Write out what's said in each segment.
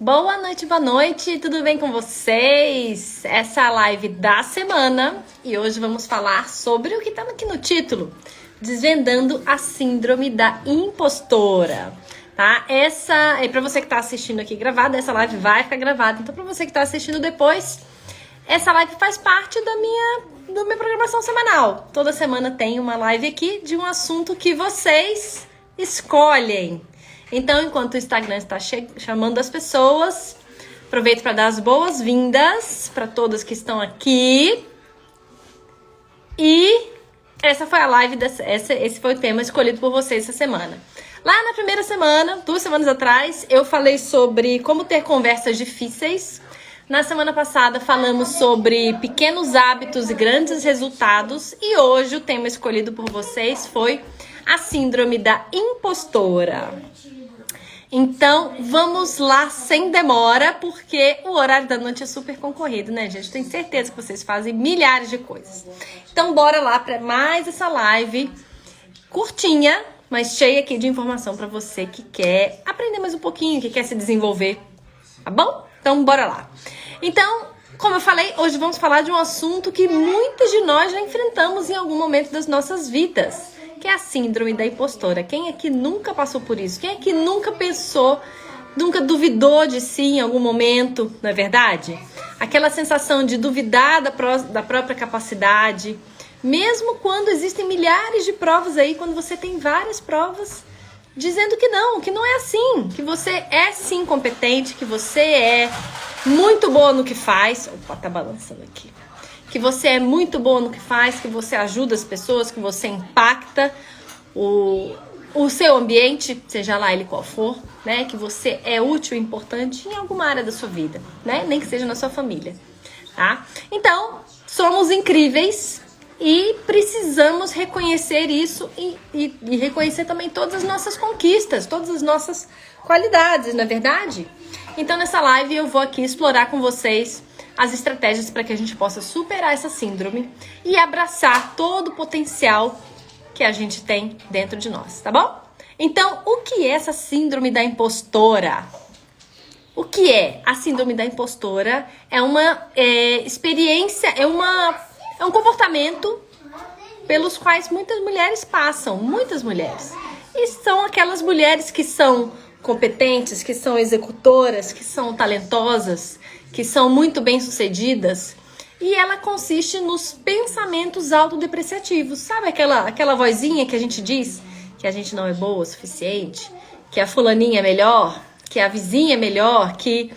boa noite, tudo bem com vocês? Essa é a live da semana e hoje vamos falar sobre o que tá aqui no título, desvendando a síndrome da impostora, tá? Essa é para você que tá assistindo aqui gravada, essa live vai ficar gravada, então para você que tá assistindo depois, essa live faz parte da minha programação semanal. Toda semana tem uma live aqui de um assunto que vocês escolhem. Então, enquanto o Instagram está chamando as pessoas, aproveito para dar as boas-vindas para todas que estão aqui. E essa foi a live, esse foi o tema escolhido por vocês essa semana. Lá na primeira semana, 2 semanas atrás, eu falei sobre como ter conversas difíceis. Na semana passada falamos sobre pequenos hábitos e grandes resultados. E hoje o tema escolhido por vocês foi a síndrome da impostora. Então, vamos lá sem demora, porque o horário da noite é super concorrido, né, gente? Tenho certeza que vocês fazem milhares de coisas. Então, bora lá para mais essa live curtinha, mas cheia aqui de informação para você que quer aprender mais um pouquinho, que quer se desenvolver, tá bom? Então, bora lá. Então, como eu falei, hoje vamos falar de um assunto que muitos de nós já enfrentamos em algum momento das nossas vidas, que é a síndrome da impostora. Quem é que nunca passou por isso? Quem é que nunca pensou, nunca duvidou de si em algum momento, não é verdade? Aquela sensação de duvidar da própria capacidade, mesmo quando existem milhares de provas aí, quando você tem várias provas dizendo que não é assim, que você é sim competente, que você é muito boa no que faz. Opa, tá balançando aqui. Que você é muito bom no que faz, que você ajuda as pessoas, que você impacta o seu ambiente, seja lá ele qual for, né? Que você é útil e importante em alguma área da sua vida, né? Nem que seja na sua família, tá? Então, somos incríveis e precisamos reconhecer isso e reconhecer também todas as nossas conquistas, todas as nossas qualidades, não é verdade? Então, nessa live eu vou aqui explorar com vocês as estratégias para que a gente possa superar essa síndrome e abraçar todo o potencial que a gente tem dentro de nós, tá bom? Então, o que é essa síndrome da impostora? O que é a síndrome da impostora? É uma experiência, é um comportamento pelos quais muitas mulheres passam, muitas mulheres. E são aquelas mulheres que são competentes, que são executoras, que são talentosas, que são muito bem-sucedidas, e ela consiste nos pensamentos autodepreciativos. Sabe aquela vozinha que a gente diz que a gente não é boa o suficiente, que a fulaninha é melhor, que a vizinha é melhor, que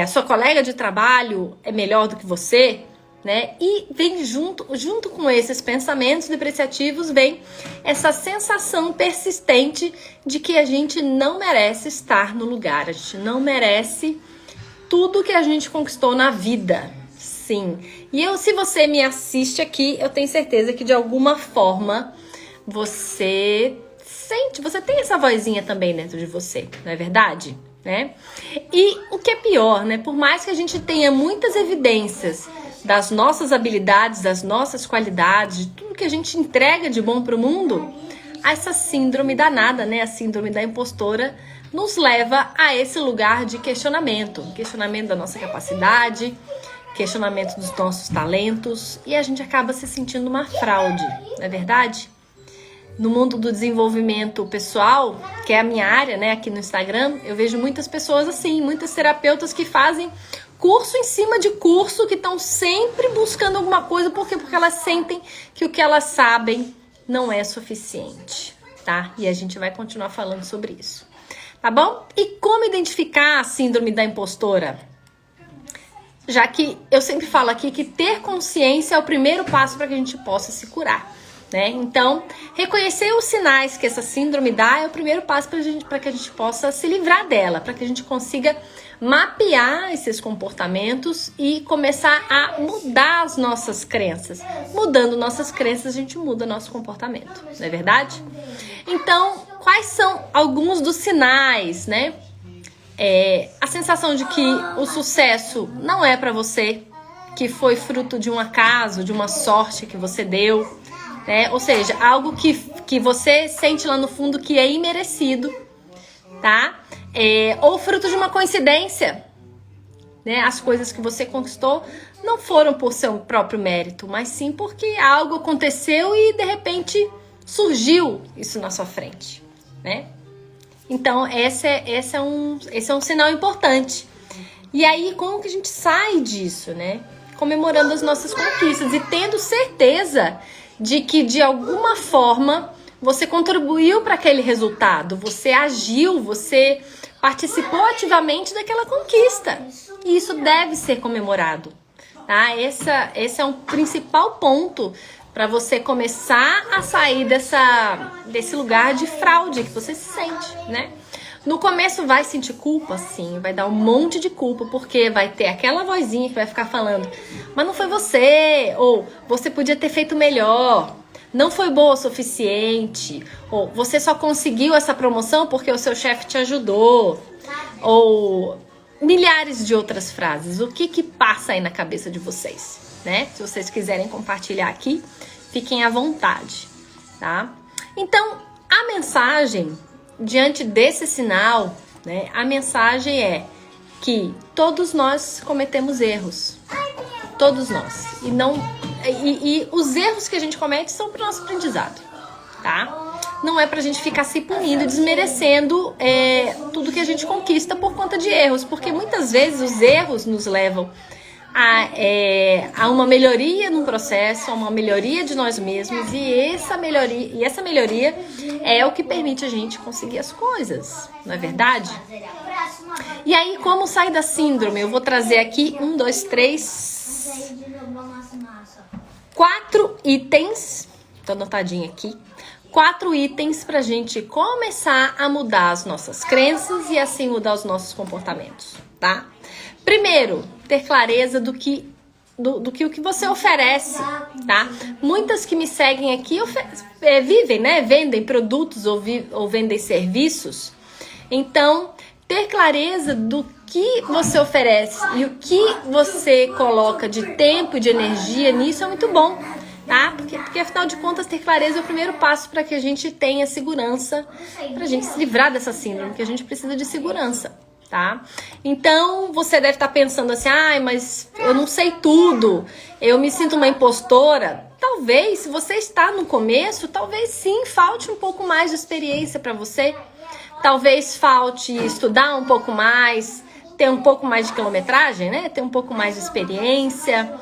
a sua colega de trabalho é melhor do que você, né? E vem junto com esses pensamentos depreciativos, vem essa sensação persistente de que a gente não merece estar no lugar, a gente não merece tudo que a gente conquistou na vida, sim. E se você me assiste aqui, eu tenho certeza que de alguma forma você tem essa vozinha também dentro de você, não é verdade? Né? E o que é pior, né? Por mais que a gente tenha muitas evidências das nossas habilidades, das nossas qualidades, de tudo que a gente entrega de bom para o mundo, essa síndrome danada, né? A síndrome da impostora nos leva a esse lugar de questionamento da nossa capacidade, questionamento dos nossos talentos, e a gente acaba se sentindo uma fraude, não é verdade? No mundo do desenvolvimento pessoal, que é a minha área, né, aqui no Instagram, eu vejo muitas pessoas assim, muitas terapeutas que fazem curso em cima de curso, que estão sempre buscando alguma coisa, porque elas sentem que o que elas sabem não é suficiente, tá? E a gente vai continuar falando sobre isso. Tá bom? E como identificar a síndrome da impostora? Já que eu sempre falo aqui que ter consciência é o primeiro passo para que a gente possa se curar, né? Então, reconhecer os sinais que essa síndrome dá é o primeiro passo para que a gente possa se livrar dela, para que a gente consiga mapear esses comportamentos e começar a mudar as nossas crenças. Mudando nossas crenças, a gente muda nosso comportamento, não é verdade? Então, quais são alguns dos sinais, né? A sensação de que o sucesso não é para você, que foi fruto de um acaso, de uma sorte que você deu, né? Ou seja, algo que você sente lá no fundo que é imerecido, tá? ou fruto de uma coincidência, né? As coisas que você conquistou não foram por seu próprio mérito, mas sim porque algo aconteceu e de repente surgiu isso na sua frente, né? Então esse é um sinal importante. E aí como que a gente sai disso, né? Comemorando as nossas conquistas e tendo certeza de que de alguma forma você contribuiu para aquele resultado, você agiu, você participou ativamente daquela conquista. E isso deve ser comemorado, tá? Esse é um principal ponto para você começar a sair desse lugar de fraude que você se sente, né? No começo vai sentir culpa, sim, vai dar um monte de culpa, porque vai ter aquela vozinha que vai ficar falando, mas não foi você, ou você podia ter feito melhor, não foi boa o suficiente, ou você só conseguiu essa promoção porque o seu chefe te ajudou, ou milhares de outras frases. O que passa aí na cabeça de vocês, né? Se vocês quiserem compartilhar aqui, fiquem à vontade, tá? Então, a mensagem, diante desse sinal, né? A mensagem é que todos nós cometemos erros. Todos nós. E os erros que a gente comete são para o nosso aprendizado, tá? Não é pra gente ficar se punindo e desmerecendo tudo que a gente conquista por conta de erros, porque muitas vezes os erros nos levam a uma melhoria no processo, a uma melhoria de nós mesmos, e essa melhoria é o que permite a gente conseguir as coisas, não é verdade? E aí, como sair da síndrome? Eu vou trazer aqui 4 itens, tô anotadinho aqui, 4 itens pra gente começar a mudar as nossas crenças e assim mudar os nossos comportamentos, tá? Primeiro, ter clareza do que o que você oferece, tá? Muitas que me seguem aqui vivem, né? Vendem produtos ou vendem serviços. Então, ter clareza do que você oferece e o que você coloca de tempo e de energia nisso é muito bom, tá? Porque afinal de contas, ter clareza é o primeiro passo para que a gente tenha segurança, para a gente se livrar dessa síndrome, que a gente precisa de segurança, tá? Então, você deve estar pensando assim, mas eu não sei tudo, eu me sinto uma impostora. Talvez, se você está no começo, talvez sim, falte um pouco mais de experiência para você. Talvez falte estudar um pouco mais, ter um pouco mais de quilometragem, né? Ter um pouco mais de experiência,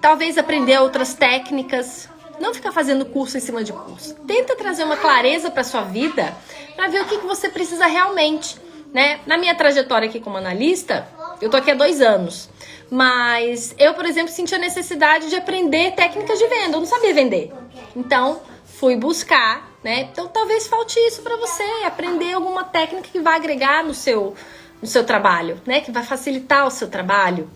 talvez aprender outras técnicas. Não ficar fazendo curso em cima de curso. Tenta trazer uma clareza para sua vida, para ver o que você precisa realmente, né? Na minha trajetória aqui como analista, eu tô aqui há 2 anos, mas eu, por exemplo, senti a necessidade de aprender técnicas de venda. Eu não sabia vender, então fui buscar, né? Então talvez falte isso para você, aprender alguma técnica que vai agregar no seu trabalho, né? Que vai facilitar o seu trabalho.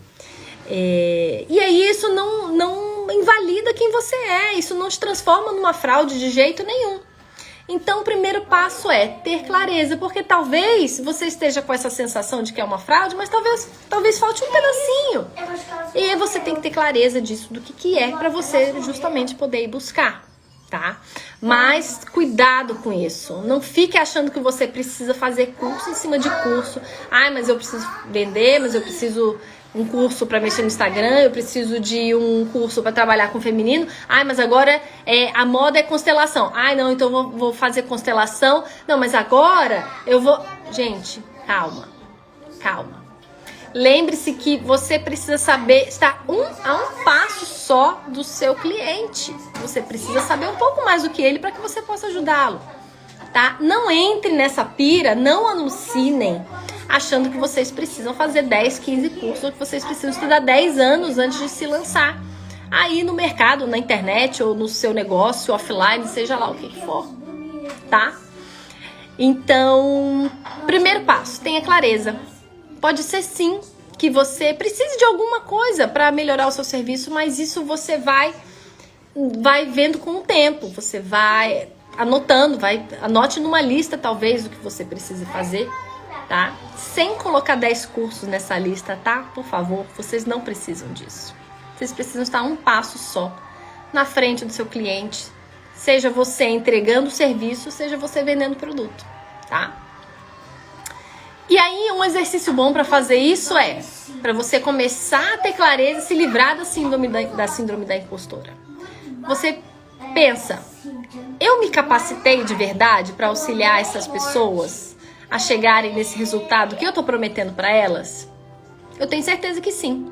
E aí isso não invalida quem você é, isso não te transforma numa fraude de jeito nenhum. Então o primeiro passo é ter clareza, porque talvez você esteja com essa sensação de que é uma fraude, mas talvez falte um pedacinho. E aí você tem que ter clareza disso, do que é, para você justamente poder ir buscar, tá? Mas cuidado com isso. Não fique achando que você precisa fazer curso em cima de curso. Mas eu preciso vender, mas eu preciso um curso para mexer no Instagram, eu preciso de um curso para trabalhar com feminino. Mas agora a moda é constelação. Não, então eu vou fazer constelação. Não, mas agora eu vou... Gente, calma. Lembre-se que você precisa saber estar a um passo só do seu cliente. Você precisa saber um pouco mais do que ele para que você possa ajudá-lo, tá? Não entre nessa pira, não alucinem achando que vocês precisam fazer 10, 15 cursos, ou que vocês precisam estudar 10 anos antes de se lançar aí no mercado, na internet, ou no seu negócio, offline, seja lá o que for, tá? Então, primeiro passo, tenha clareza. Pode ser sim que você precise de alguma coisa para melhorar o seu serviço, mas isso você vai vendo com o tempo, você vai anotando, anote numa lista talvez o que você precisa fazer, tá? Sem colocar 10 cursos nessa lista, tá? Por favor, vocês não precisam disso. Vocês precisam estar um passo só na frente do seu cliente, seja você entregando o serviço, seja você vendendo o produto, tá? E aí, um exercício bom para fazer isso é para você começar a ter clareza e se livrar da síndrome da impostora. Você pensa, eu me capacitei de verdade para auxiliar essas pessoas a chegarem nesse resultado que eu tô prometendo para elas? Eu tenho certeza que sim.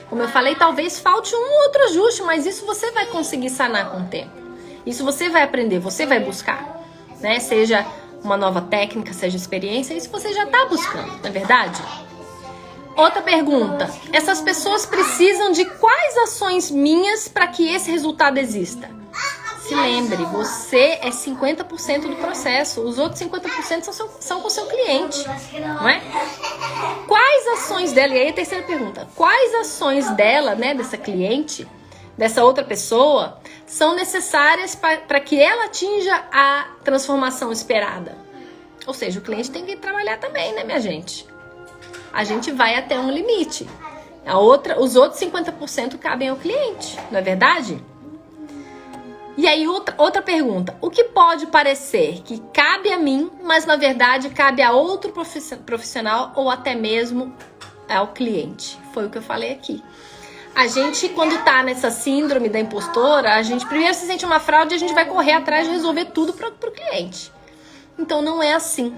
Como eu falei, talvez falte um ou outro ajuste, mas isso você vai conseguir sanar com o tempo. Isso você vai aprender, você vai buscar, né? Seja uma nova técnica, seja experiência, isso você já está buscando, não é verdade? Outra pergunta, essas pessoas precisam de quais ações minhas para que esse resultado exista? Se lembre, você é 50% do processo, os outros 50% são com o seu cliente, não é? Quais ações dela, e aí a terceira pergunta, quais ações dela, né, dessa cliente, dessa outra pessoa, são necessárias para que ela atinja a transformação esperada? Ou seja, o cliente tem que trabalhar também, né, minha gente? A gente vai até um limite. Os outros 50% cabem ao cliente, não é verdade? E aí, outra pergunta. O que pode parecer que cabe a mim, mas na verdade cabe a outro profissional ou até mesmo ao cliente? Foi o que eu falei aqui. A gente, quando tá nessa síndrome da impostora, a gente primeiro se sente uma fraude e a gente vai correr atrás de resolver tudo pro cliente. Então não é assim,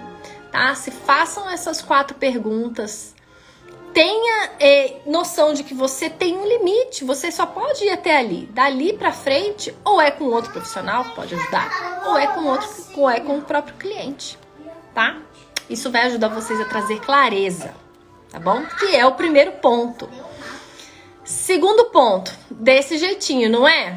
tá? Se façam essas 4 perguntas. Tenha noção de que você tem um limite, você só pode ir até ali. Dali pra frente, ou é com outro profissional que pode ajudar, ou é com o próprio cliente, tá? Isso vai ajudar vocês a trazer clareza, tá bom? Que é o primeiro ponto. Segundo ponto, desse jeitinho, não é?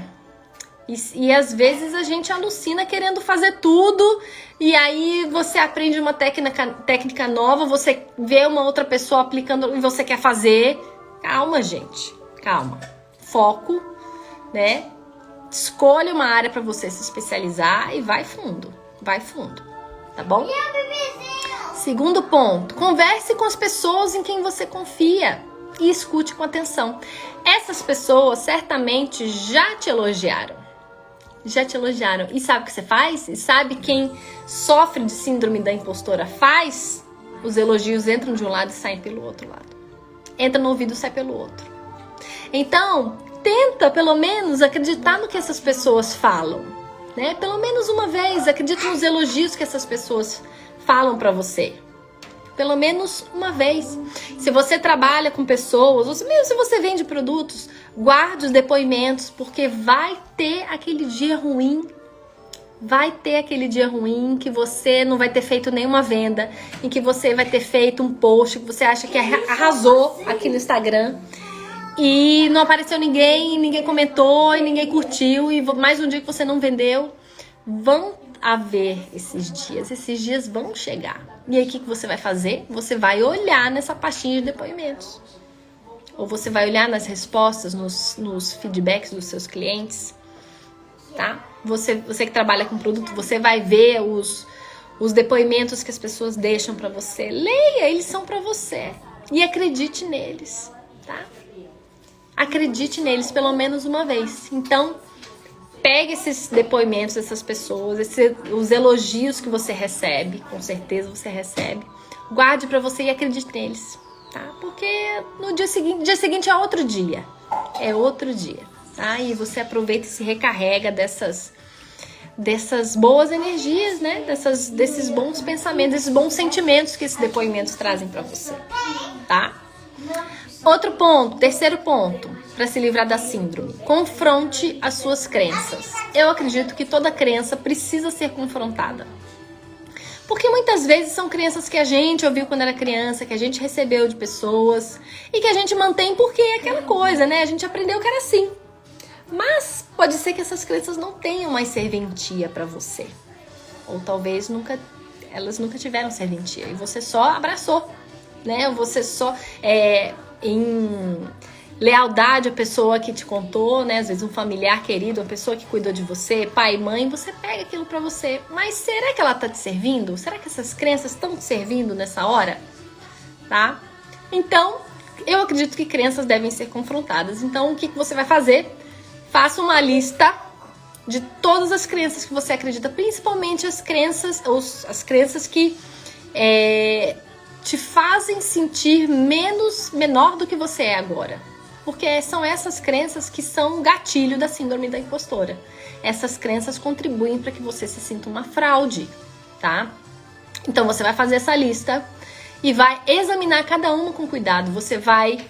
E às vezes a gente alucina querendo fazer tudo, e aí você aprende uma técnica nova, você vê uma outra pessoa aplicando e você quer fazer. Calma, gente, calma. Foco, né? Escolha uma área para você se especializar e vai fundo, tá bom? Segundo ponto, converse com as pessoas em quem você confia e escute com atenção. Essas pessoas certamente já te elogiaram. E sabe o que você faz? E sabe quem sofre de síndrome da impostora faz? Os elogios entram de um lado e saem pelo outro lado. Entra no ouvido e sai pelo outro. Então, tenta pelo menos acreditar no que essas pessoas falam, né? Pelo menos uma vez, acredita nos elogios que essas pessoas falam pra você. Pelo menos uma vez. Se você trabalha com pessoas, ou mesmo se você vende produtos, guarde os depoimentos, porque vai ter aquele dia ruim. Vai ter aquele dia ruim que você não vai ter feito nenhuma venda, em que você vai ter feito um post que você acha que arrasou aqui no Instagram e não apareceu ninguém comentou e ninguém curtiu e mais um dia que você não vendeu. Vão haver esses dias vão chegar. E aí o que você vai fazer? Você vai olhar nessa pastinha de depoimentos. Ou você vai olhar nas respostas, nos feedbacks dos seus clientes, tá? Você que trabalha com produto, você vai ver os depoimentos que as pessoas deixam pra você. Leia, eles são pra você. E acredite neles, tá? Acredite neles pelo menos uma vez. Então, pegue esses depoimentos dessas pessoas, os elogios que você recebe, com certeza você recebe, guarde pra você e acredite neles, tá? Porque no dia seguinte é outro dia, tá? E você aproveita e se recarrega dessas boas energias, né? Desses bons pensamentos, desses bons sentimentos que esses depoimentos trazem pra você, tá? Outro ponto, terceiro ponto, para se livrar da síndrome. Confronte as suas crenças. Eu acredito que toda crença precisa ser confrontada. Porque muitas vezes são crenças que a gente ouviu quando era criança, que a gente recebeu de pessoas e que a gente mantém porque é aquela coisa, né? A gente aprendeu que era assim. Mas pode ser que essas crenças não tenham mais serventia para você. Ou talvez elas nunca tiveram serventia e você só abraçou, né? Você só em lealdade à pessoa que te contou, né? Às vezes um familiar querido, uma pessoa que cuidou de você, pai, mãe, você pega aquilo pra você. Mas será que ela tá te servindo? Será que essas crenças estão te servindo nessa hora? Tá? Então, eu acredito que crenças devem ser confrontadas. Então, o que você vai fazer? Faça uma lista de todas as crenças que você acredita, principalmente as crenças que te fazem sentir menor do que você é agora. Porque são essas crenças que são o gatilho da síndrome da impostora. Essas crenças contribuem para que você se sinta uma fraude, tá? Então você vai fazer essa lista e vai examinar cada uma com cuidado. Você vai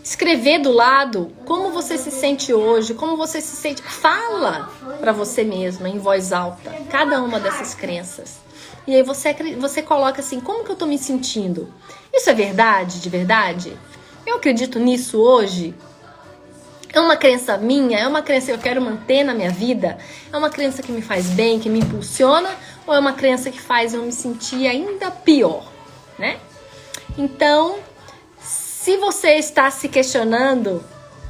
escrever do lado como você se sente hoje, como você se sente. Fala para você mesma em voz alta cada uma dessas crenças. E aí você coloca assim, como que eu tô me sentindo? Isso é verdade, de verdade? Eu acredito nisso hoje? É uma crença minha? É uma crença que eu quero manter na minha vida? É uma crença que me faz bem, que me impulsiona? Ou é uma crença que faz eu me sentir ainda pior, né? Então, se você está se questionando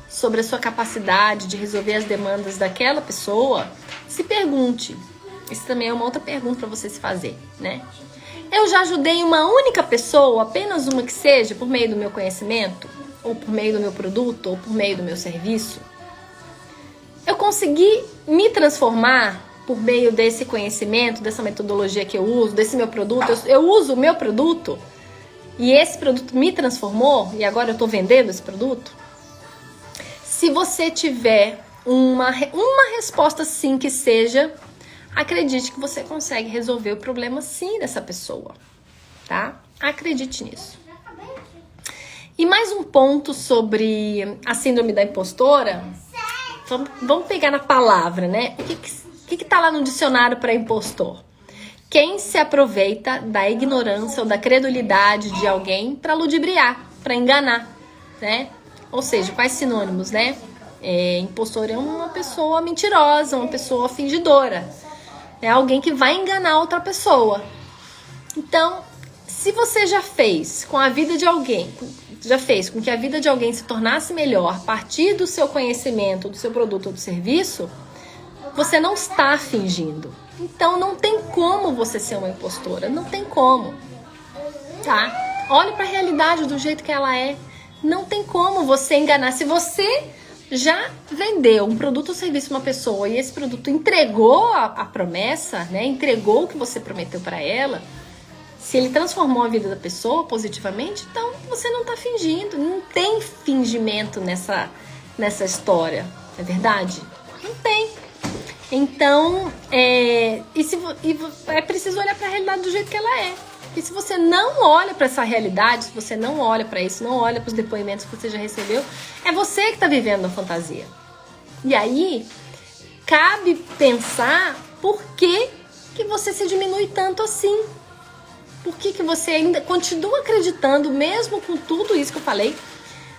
sobre a sua capacidade de resolver as demandas daquela pessoa, se pergunte. Isso também é uma outra pergunta para você se fazer, né? Eu já ajudei uma única pessoa, apenas uma que seja, por meio do meu conhecimento, ou por meio do meu produto, ou por meio do meu serviço? Eu consegui me transformar por meio desse conhecimento, dessa metodologia que eu uso, desse meu produto. Eu uso o meu produto e esse produto me transformou e agora eu estou vendendo esse produto? Se você tiver uma resposta sim que seja, acredite que você consegue resolver o problema sim dessa pessoa, tá? Acredite nisso. E mais um ponto sobre a síndrome da impostora. Vamos pegar na palavra, né? O que tá lá no dicionário para impostor? Quem se aproveita da ignorância ou da credulidade de alguém para ludibriar, para enganar, né? Ou seja, quais sinônimos, né? Impostor é uma pessoa mentirosa, uma pessoa fingidora. É alguém que vai enganar outra pessoa. Então, se você já fez com a vida de alguém, já fez com que a vida de alguém se tornasse melhor a partir do seu conhecimento, do seu produto ou do serviço, você não está fingindo. Então não tem como você ser uma impostora, não tem como, tá? Olhe para a realidade do jeito que ela é. Não tem como você enganar. Se você já vendeu um produto ou serviço a uma pessoa e esse produto entregou a promessa, né? Entregou o que você prometeu para ela, se ele transformou a vida da pessoa positivamente, então você não está fingindo. Não tem fingimento nessa história, é verdade? Não tem. Então, é preciso olhar para a realidade do jeito que ela é. E se você não olha para essa realidade, se você não olha para isso, não olha para os depoimentos que você já recebeu, é você que está vivendo a fantasia. E aí, cabe pensar por que você se diminui tanto assim. Por que você ainda continua acreditando, mesmo com tudo isso que eu falei,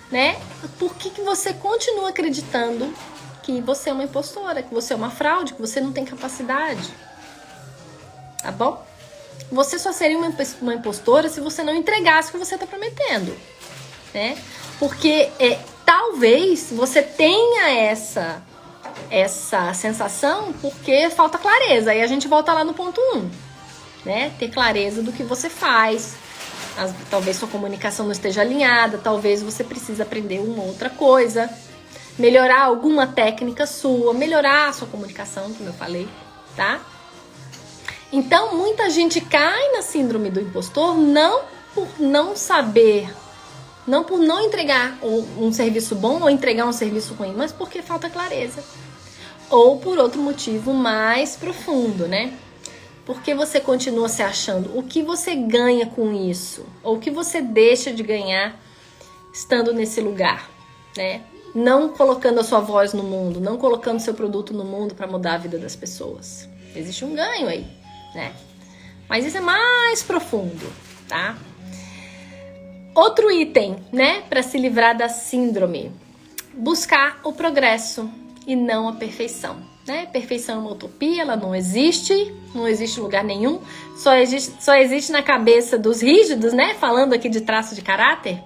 né? Por que você continua acreditando que você é uma impostora, que você é uma fraude, que você não tem capacidade? Tá bom? Você só seria uma impostora se você não entregasse o que você está prometendo, né? Porque talvez você tenha essa sensação porque falta clareza. Aí a gente volta lá no ponto 1, né? Ter clareza do que você faz. Talvez sua comunicação não esteja alinhada, talvez você precise aprender uma outra coisa, melhorar alguma técnica sua, melhorar a sua comunicação, como eu falei, tá? Então, muita gente cai na síndrome do impostor não por não saber, não por não entregar um serviço bom ou entregar um serviço ruim, mas porque falta clareza. Ou por outro motivo mais profundo, né? Porque você continua se achando. O que você ganha com isso? Ou o que você deixa de ganhar estando nesse lugar, né? Não colocando a sua voz no mundo, não colocando seu produto no mundo para mudar a vida das pessoas. Existe um ganho aí, né? Mas isso é mais profundo, tá? Outro item, né, para se livrar da síndrome: buscar o progresso e não a perfeição, né? Perfeição é uma utopia, ela não existe em lugar nenhum, só existe na cabeça dos rígidos, né? Falando aqui de traço de caráter,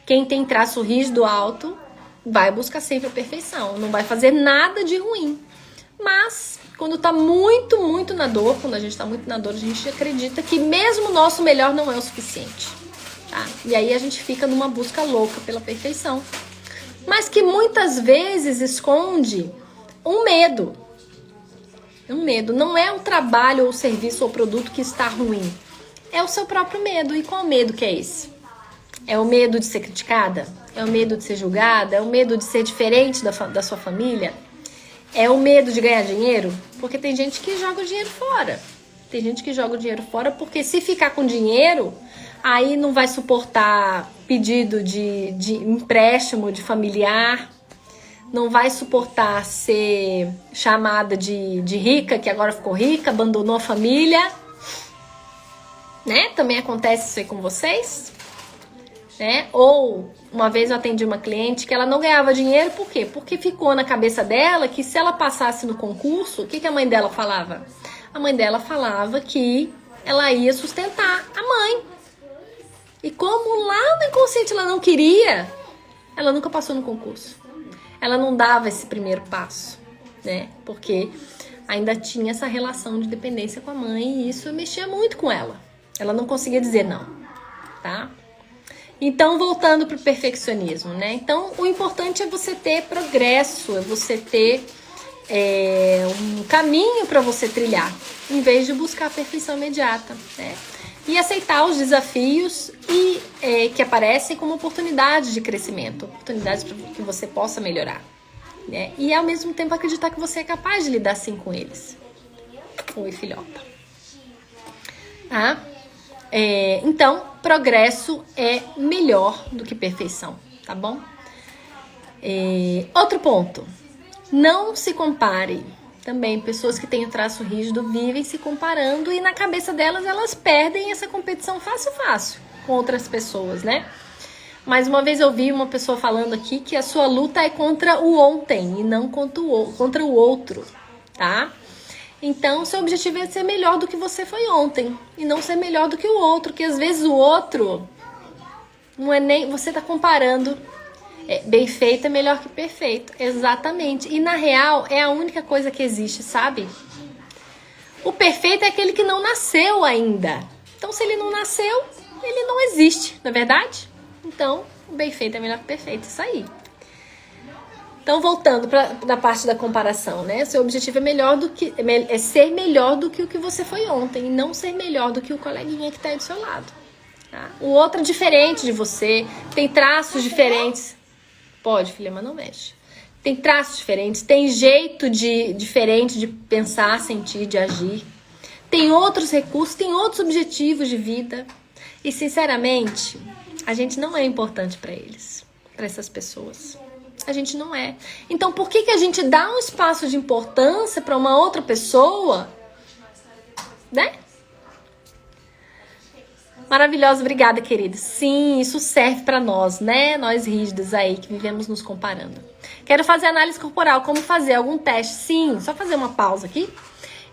quem tem traço rígido alto vai buscar sempre a perfeição, não vai fazer nada de ruim. Mas quando tá muito, muito na dor, quando a gente tá muito na dor, a gente acredita que mesmo o nosso melhor não é o suficiente, tá? E aí a gente fica numa busca louca pela perfeição, mas que muitas vezes esconde um medo. Um medo. Não é o trabalho ou o serviço ou o produto que está ruim, é o seu próprio medo. E qual medo que é esse? É o medo de ser criticada? É o medo de ser julgada? É o medo de ser diferente da sua família? É o medo de ganhar dinheiro? Porque tem gente que joga o dinheiro fora. Tem gente que joga o dinheiro fora porque se ficar com dinheiro, aí não vai suportar pedido de empréstimo de familiar, não vai suportar ser chamada de rica, que agora ficou rica, abandonou a família. Né? Também acontece isso aí com vocês. Né? Ou uma vez eu atendi uma cliente que ela não ganhava dinheiro, por quê? Porque ficou na cabeça dela que se ela passasse no concurso, o que a mãe dela falava? A mãe dela falava que ela ia sustentar a mãe. E como lá no inconsciente ela não queria, ela nunca passou no concurso. Ela não dava esse primeiro passo, né? Porque ainda tinha essa relação de dependência com a mãe e isso mexia muito com ela. Ela não conseguia dizer não, tá? Então, voltando para o perfeccionismo, né? Então, o importante é você ter progresso, é você ter um caminho para você trilhar, em vez de buscar a perfeição imediata, né? E aceitar os desafios que aparecem como oportunidades de crescimento, oportunidades para que você possa melhorar, né? E, ao mesmo tempo, acreditar que você é capaz de lidar sim com eles. Oi, filhota. Tá? Então, progresso é melhor do que perfeição, tá bom? Outro ponto, não se compare. Também, pessoas que têm o traço rígido vivem se comparando e na cabeça delas, elas perdem essa competição fácil com outras pessoas, né? Mais uma vez eu vi uma pessoa falando aqui que a sua luta é contra o ontem e não contra o outro, tá? Então, seu objetivo é ser melhor do que você foi ontem e não ser melhor do que o outro, que às vezes o outro não é nem... Você tá comparando. Bem feito é melhor que perfeito. Exatamente. E na real, é a única coisa que existe, sabe? O perfeito é aquele que não nasceu ainda. Então, se ele não nasceu, ele não existe, não é verdade? Então, o bem feito é melhor que perfeito. Isso aí. Então, voltando para a parte da comparação, né? Seu objetivo é ser melhor do que o que você foi ontem e não ser melhor do que o coleguinha que está aí do seu lado. Tá? O outro é diferente de você, tem traços diferentes. Pode, filha, mas não mexe. Tem traços diferentes, tem jeito diferente de pensar, sentir, de agir. Tem outros recursos, tem outros objetivos de vida. E, sinceramente, a gente não é importante para eles, para essas pessoas. A gente não é. Então, por que a gente dá um espaço de importância para uma outra pessoa, né? Maravilhosa, obrigada, querida. Sim, isso serve para nós, né? Nós rígidos aí, que vivemos nos comparando. Quero fazer análise corporal. Como fazer? Algum teste? Sim, só fazer uma pausa aqui.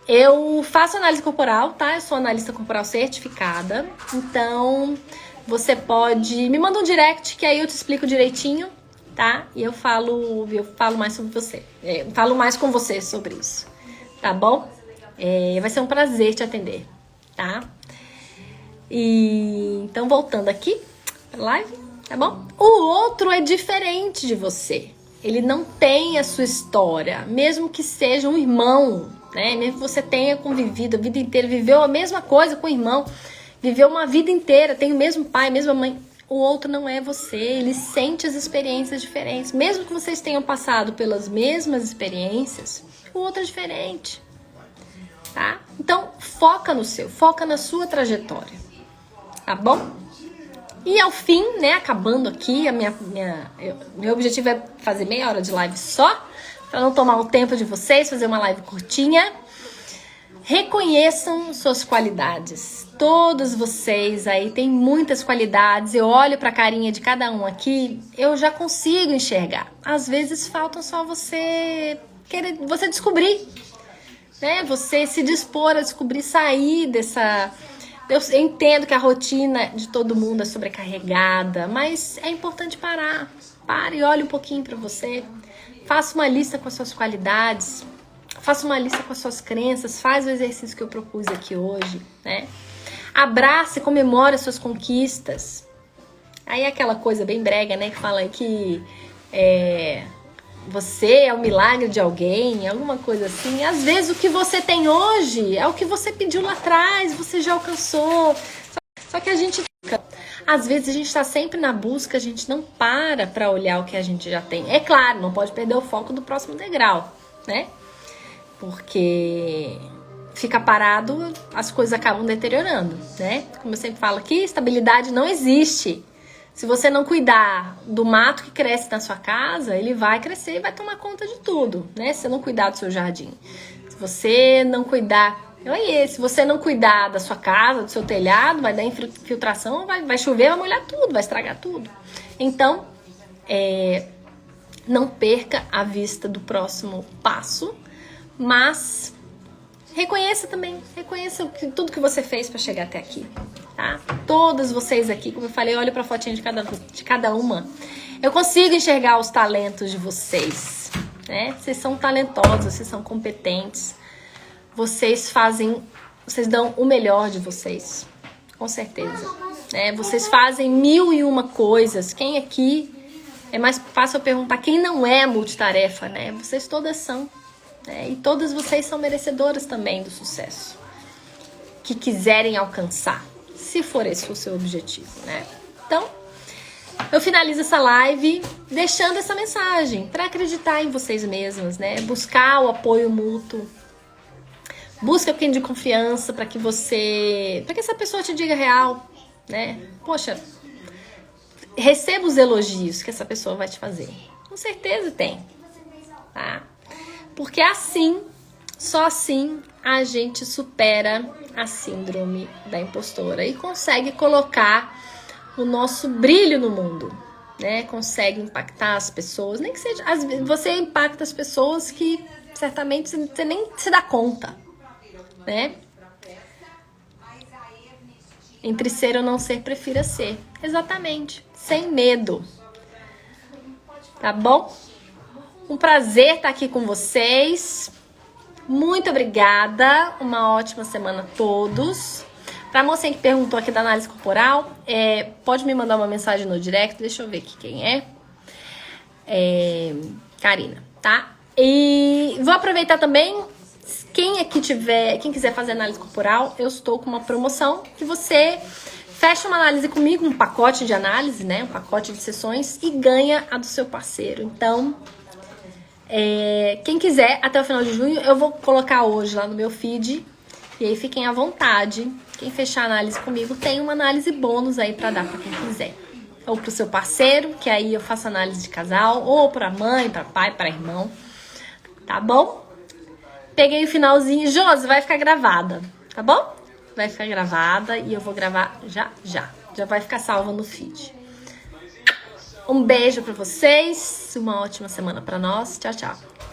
Eu faço análise corporal, tá? Eu sou analista corporal certificada. Então, você pode... Me manda um direct, que aí eu te explico direitinho, tá? E eu falo mais sobre você. Falo mais com você sobre isso, tá bom? Vai ser um prazer te atender, tá? Então, voltando aqui pra live, tá bom? O outro é diferente de você. Ele não tem a sua história, mesmo que seja um irmão, né? Mesmo que você tenha convivido a vida inteira, viveu a mesma coisa com o irmão, viveu uma vida inteira, tem o mesmo pai, a mesma mãe. O outro não é você, ele sente as experiências diferentes. Mesmo que vocês tenham passado pelas mesmas experiências, o outro é diferente, tá? Então, foca no seu, foca na sua trajetória. Tá bom? E ao fim, né, acabando aqui, meu objetivo é fazer meia hora de live só, para não tomar o tempo de vocês, fazer uma live curtinha. Reconheçam suas qualidades. Todos vocês aí têm muitas qualidades. Eu olho para a carinha de cada um aqui, eu já consigo enxergar. Às vezes falta só você descobrir, né? Você se dispor a descobrir, sair dessa... Eu entendo que a rotina de todo mundo é sobrecarregada, mas é importante parar. Pare e olhe um pouquinho para você. Faça uma lista com as suas qualidades. Faça uma lista com as suas crenças. Faz o exercício que eu propus aqui hoje, né? Abrace e comemore as suas conquistas. Aí é aquela coisa bem brega, né? Que fala que você é o milagre de alguém, alguma coisa assim. Às vezes o que você tem hoje é o que você pediu lá atrás, você já alcançou. Só que a gente fica, às vezes a gente tá sempre na busca, a gente não para olhar o que a gente já tem. É claro, não pode perder o foco do próximo degrau, né? Porque fica parado, as coisas acabam deteriorando, né? Como eu sempre falo aqui, estabilidade não existe. Se você não cuidar do mato que cresce na sua casa, ele vai crescer e vai tomar conta de tudo, né? Se você não cuidar do seu jardim. Se você não cuidar... Se você não cuidar da sua casa, do seu telhado, vai dar infiltração, vai chover, vai molhar tudo, vai estragar tudo. Então, não perca a vista do próximo passo, mas reconheça também, tudo que você fez para chegar até aqui, tá? Todas vocês aqui, como eu falei, olho para a fotinha de cada uma. Eu consigo enxergar os talentos de vocês, né? Vocês são talentosos, vocês são competentes. Vocês dão o melhor de vocês, com certeza, né? Vocês fazem 1001 coisas. Quem aqui, é mais fácil eu perguntar, quem não é multitarefa, né? Vocês todas são, né? E todas vocês são merecedoras também do sucesso que quiserem alcançar, se for esse o seu objetivo, né? Então, eu finalizo essa live deixando essa mensagem para acreditar em vocês mesmas, né? Buscar o apoio mútuo. Busca alguém de confiança para que essa pessoa te diga real, né? Poxa, receba os elogios que essa pessoa vai te fazer. Com certeza tem, tá? Porque assim, só assim, a gente supera a síndrome da impostora e consegue colocar o nosso brilho no mundo, né? Consegue impactar as pessoas, nem que seja... Você impacta as pessoas que certamente você nem se dá conta, né? Entre ser ou não ser, prefira ser. Exatamente. Sem medo. Tá bom? Um prazer estar aqui com vocês. Muito obrigada. Uma ótima semana a todos. Pra moça que perguntou aqui da análise corporal, pode me mandar uma mensagem no direct. Deixa eu ver aqui quem é. Karina, tá? E vou aproveitar também... Quem quiser fazer análise corporal, eu estou com uma promoção que você fecha uma análise comigo, um pacote de análise, né? Um pacote de sessões e ganha a do seu parceiro. Então, quem quiser, até o final de junho, eu vou colocar hoje lá no meu feed. E aí fiquem à vontade. Quem fechar a análise comigo tem uma análise bônus aí pra dar pra quem quiser. Ou pro seu parceiro, que aí eu faço análise de casal, ou pra mãe, pra pai, pra irmão. Tá bom? Peguei o finalzinho. Josi, vai ficar gravada, tá bom? Vai ficar gravada e eu vou gravar já. Já vai ficar salva no feed. Um beijo pra vocês. Uma ótima semana pra nós. Tchau, tchau.